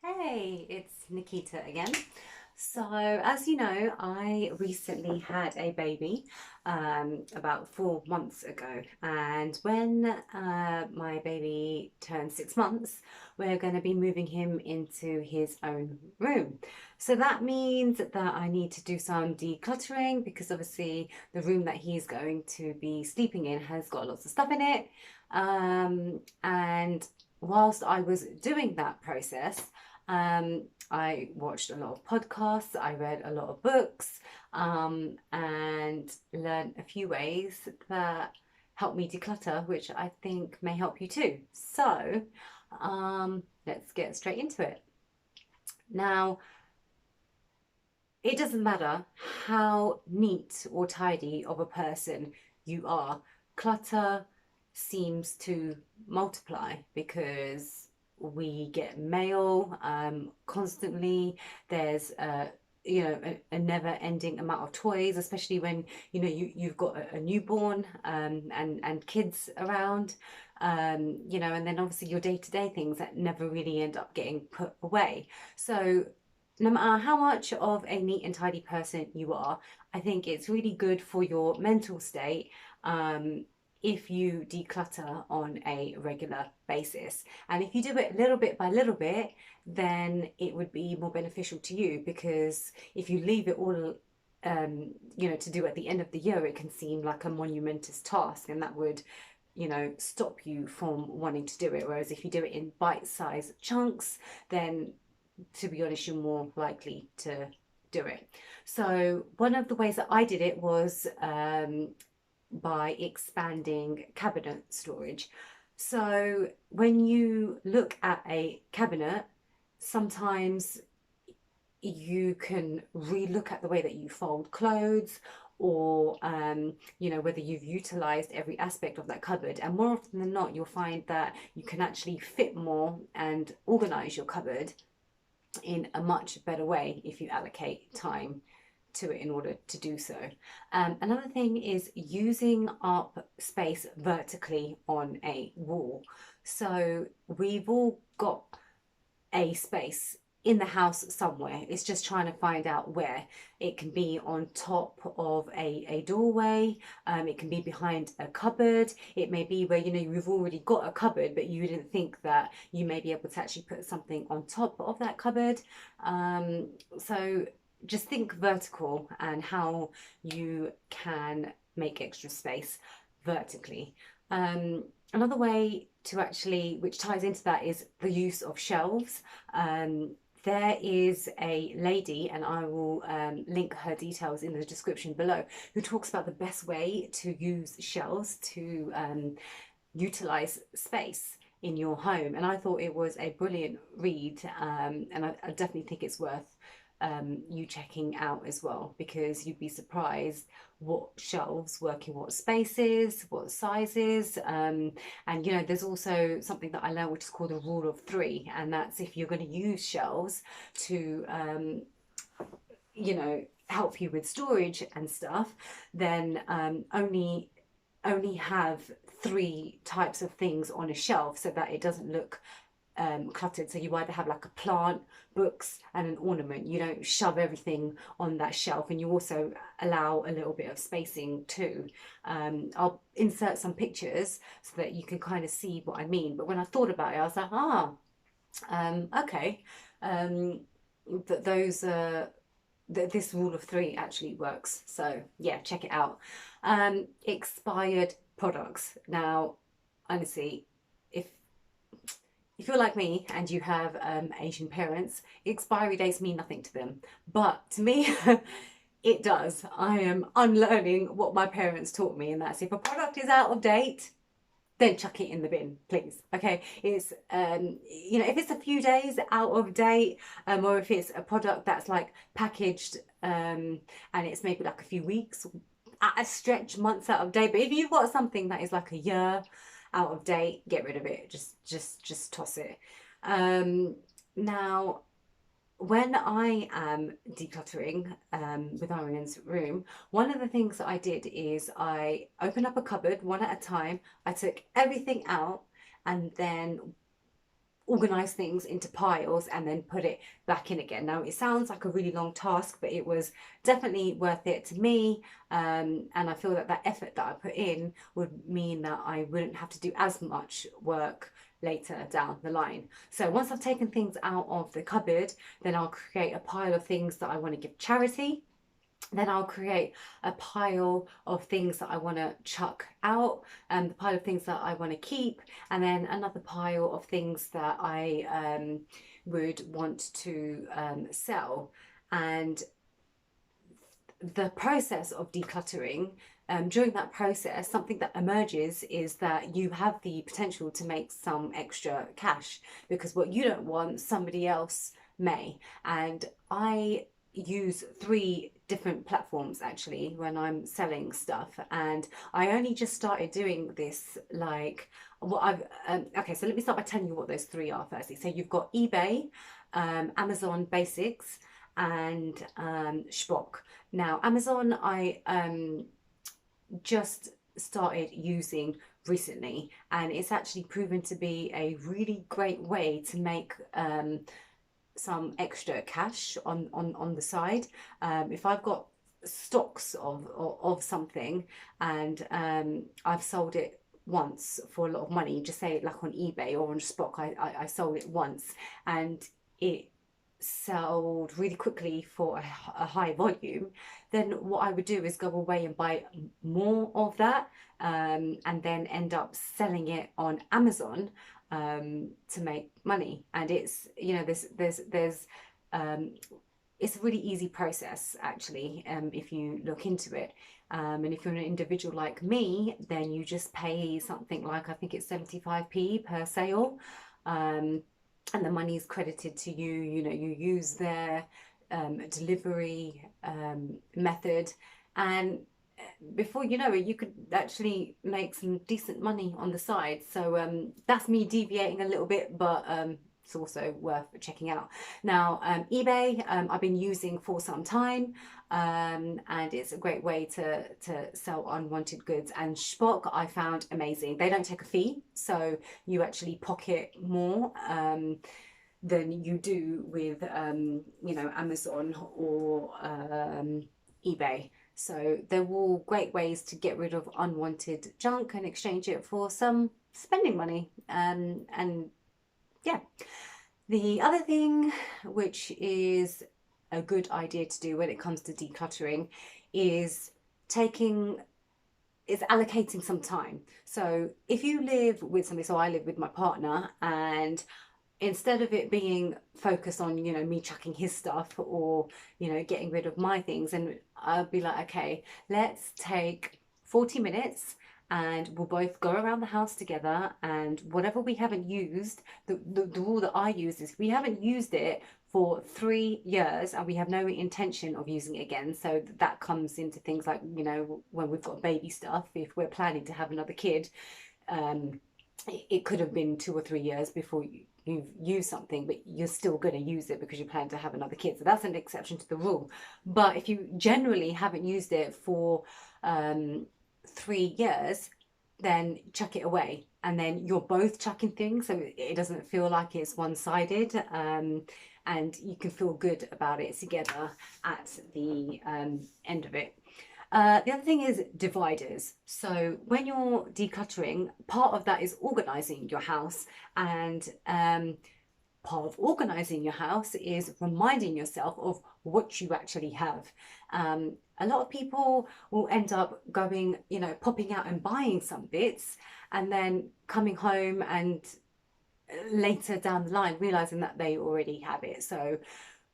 Hey, it's Nikita again. So, as you know, I recently had a baby about 4 months ago. And when my baby turns 6 months, we're going to be moving him into his own room. So that means that I need to do some decluttering because obviously the room that he's going to be sleeping in has got lots of stuff in it. And whilst I was doing that process, I watched a lot of podcasts, I read a lot of books, and learned a few ways that help me declutter, which I think may help you too. So, let's get straight into it. Now, it doesn't matter how neat or tidy of a person you are, clutter seems to multiply because we get mail constantly. There's a never-ending amount of toys, especially when you've got a newborn and kids around. And then obviously your day-to-day things that never really end up getting put away. So no matter how much of a neat and tidy person you are, I think it's really good for your mental state if you declutter on a regular basis. And if you do it little bit by little bit, then it would be more beneficial to you because if you leave it all to do at the end of the year, it can seem like a monumentous task, and that would stop you from wanting to do it. Whereas if you do it in bite-sized chunks, then to be honest, you're more likely to do it. So one of the ways that I did it was by expanding cabinet storage. So when you look at a cabinet, sometimes you can re-look at the way that you fold clothes, or whether you've utilized every aspect of that cupboard. And more often than not, you'll find that you can actually fit more and organize your cupboard in a much better way if you allocate time to it in order to do so. Another thing is using up space vertically on a wall. So we've all got a space in the house somewhere. It's just trying to find out where. It can be on top of a doorway, it can be behind a cupboard, it may be where you've already got a cupboard but you didn't think that you may be able to actually put something on top of that cupboard. So just think vertical and how you can make extra space vertically. Another way to actually, which ties into that, is the use of shelves. There is a lady, and I will link her details in the description below, who talks about the best way to use shelves to utilize space in your home. And I thought it was a brilliant read, and I definitely think it's worth you checking out as well, because you'd be surprised what shelves work in what spaces, what sizes. And there's also something that I learned which is called the rule of three, and that's if you're going to use shelves to help you with storage and stuff, then only have three types of things on a shelf so that it doesn't look cluttered. So you either have like a plant, books, and an ornament. You don't shove everything on that shelf, and you also allow a little bit of spacing too. I'll insert some pictures so that you can kind of see what I mean. But when I thought about it, I was like, okay, that those this rule of three actually works. So yeah, check it out. Expired products. Now, honestly, if you're like me and you have Asian parents, expiry dates mean nothing to them. But to me, it does. I am unlearning what my parents taught me, and that's if a product is out of date, then chuck it in the bin, please. Okay, it's if it's a few days out of date, or if it's a product that's like packaged and it's maybe like a few weeks at a stretch, months out of date. But if you've got something that is like a year out of date, get rid of it. Just toss it. Now, when I am decluttering with Arian's room, one of the things that I did is I opened up a cupboard one at a time. I took everything out and then organize things into piles and then put it back in again. Now, it sounds like a really long task, but it was definitely worth it to me. And I feel that that effort that I put in would mean that I wouldn't have to do as much work later down the line. So once I've taken things out of the cupboard, then I'll create a pile of things that I want to give charity. Then I'll create a pile of things that I want to chuck out, and the pile of things that I want to keep, and then another pile of things that I would want to sell. And the process of decluttering, during that process, something that emerges is that you have the potential to make some extra cash, because what you don't want, somebody else may. And I use 3 different platforms actually when I'm selling stuff, and I only just started doing this like what I've okay, so let me start by telling you what those 3 are firstly. So you've got eBay, Amazon Basics, and Shpock. Now Amazon I just started using recently, and it's actually proven to be a really great way to make some extra cash on the side. If I've got stocks of something, and I've sold it once for a lot of money, just say like on eBay or on Spock, I sold it once and it sold really quickly for a high volume, then what I would do is go away and buy more of that, and then end up selling it on Amazon to make money. And it's, you know, there's it's a really easy process actually, if you look into it. And if you're an individual like me, then you just pay something like, I think it's 75p per sale, and the money is credited to you. You know, you use their delivery method, and before you know it, you could actually make some decent money on the side. So that's me deviating a little bit, but it's also worth checking out. Now eBay, I've been using for some time, and it's a great way to sell unwanted goods. And Shpock I found amazing. They don't take a fee, so you actually pocket more than you do with you know, Amazon or eBay. So they're all great ways to get rid of unwanted junk and exchange it for some spending money. And yeah, the other thing which is a good idea to do when it comes to decluttering is allocating some time. So if you live with somebody, so I live with my partner, and instead of it being focused on, you know, me chucking his stuff or, you know, getting rid of my things, and I'll be like, okay, let's take 40 minutes and we'll both go around the house together, and whatever we haven't used, the rule that I use is we haven't used it for 3 years and we have no intention of using it again. So that comes into things like, you know, when we've got baby stuff, if we're planning to have another kid, it could have been 2 or 3 years before you've used something, but you're still going to use it because you plan to have another kid. So that's an exception to the rule. But if you generally haven't used it for 3 years, then chuck it away, and then you're both chucking things, so it doesn't feel like it's one-sided, and you can feel good about it together at the end of it. The other thing is dividers. So when you're decluttering, part of that is organizing your house, and part of organizing your house is reminding yourself of what you actually have. A lot of people will end up going, you know, popping out and buying some bits, and then coming home and later down the line realizing that they already have it. So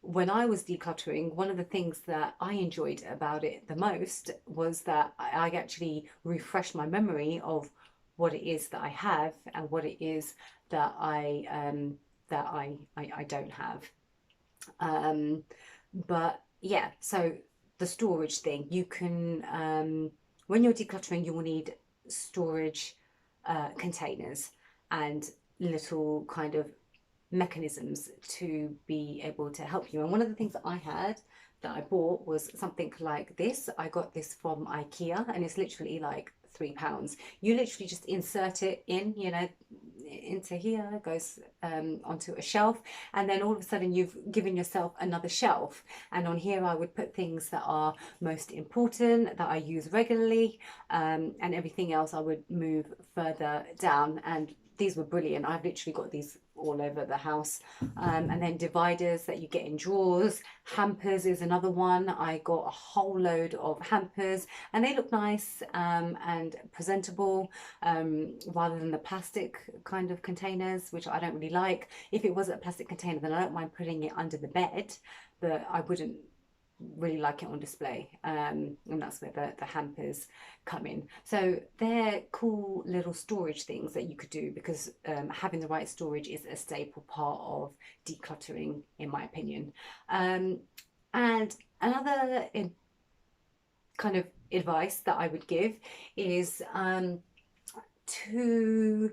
when I was decluttering, one of the things that I enjoyed about it the most was that I actually refreshed my memory of what it is that I have and what it is that I don't have. But yeah, so the storage thing, you can when you're decluttering, you will need storage containers and little kind of mechanisms to be able to help you. And one of the things that I had that I bought was something like this. I got this from IKEA, and it's literally like £3. You literally just insert it in, you know, into here, goes onto a shelf, and then all of a sudden you've given yourself another shelf. And on here I would put things that are most important, that I use regularly, and everything else I would move further down. And these were brilliant. I've literally got these all over the house. And then dividers that you get in drawers. Hampers is another one. I got a whole load of hampers, and they look nice and presentable, rather than the plastic kind of containers, which I don't really like. If it was a plastic container, then I don't mind putting it under the bed, but I wouldn't really like it on display, and that's where the hampers come in. So they're cool little storage things that you could do, because having the right storage is a staple part of decluttering, in my opinion. And another kind of advice that I would give is to,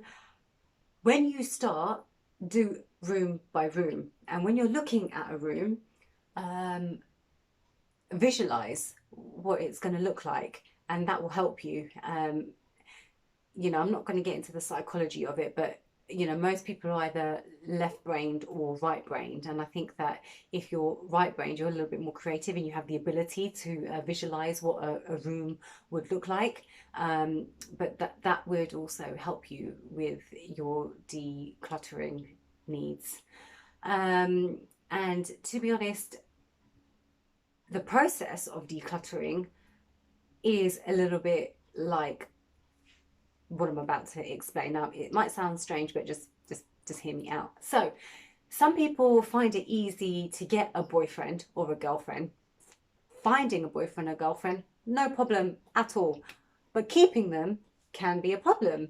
when you start, do room by room, and when you're looking at a room, visualize what it's going to look like, and that will help you. You know, I'm not going to get into the psychology of it, but you know, most people are either left-brained or right-brained, and I think that if you're right-brained, you're a little bit more creative and you have the ability to visualize what a room would look like. But that would also help you with your decluttering needs. And to be honest, the process of decluttering is a little bit like what I'm about to explain. Now, it might sound strange, but just hear me out. So some people find it easy to get a boyfriend or a girlfriend. Finding a boyfriend or girlfriend, no problem at all. But keeping them can be a problem.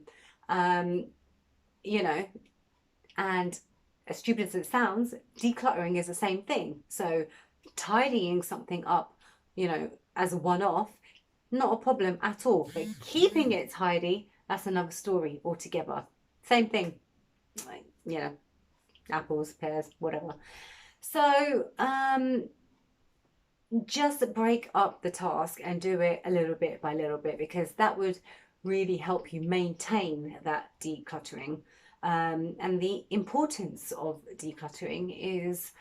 You know, and as stupid as it sounds, decluttering is the same thing. So tidying something up, you know, as a one-off, not a problem at all. But keeping it tidy, that's another story altogether. Same thing, like, you know, apples, pears, whatever. So just break up the task and do it a little bit by little bit, because that would really help you maintain that decluttering. And the importance of decluttering is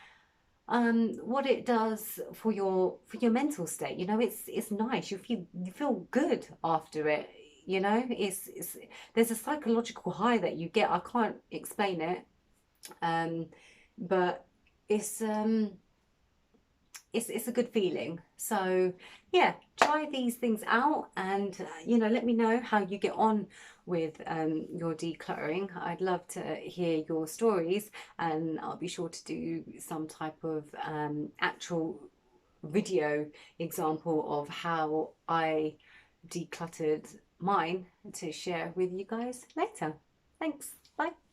what it does for your mental state. You know, it's nice. You feel good after it. You know, it's there's a psychological high that you get. I can't explain it, but it's a good feeling. So yeah, try these things out, and you know, let me know how you get on with your decluttering. I'd love to hear your stories, and I'll be sure to do some type of actual video example of how I decluttered mine to share with you guys later. Thanks. Bye.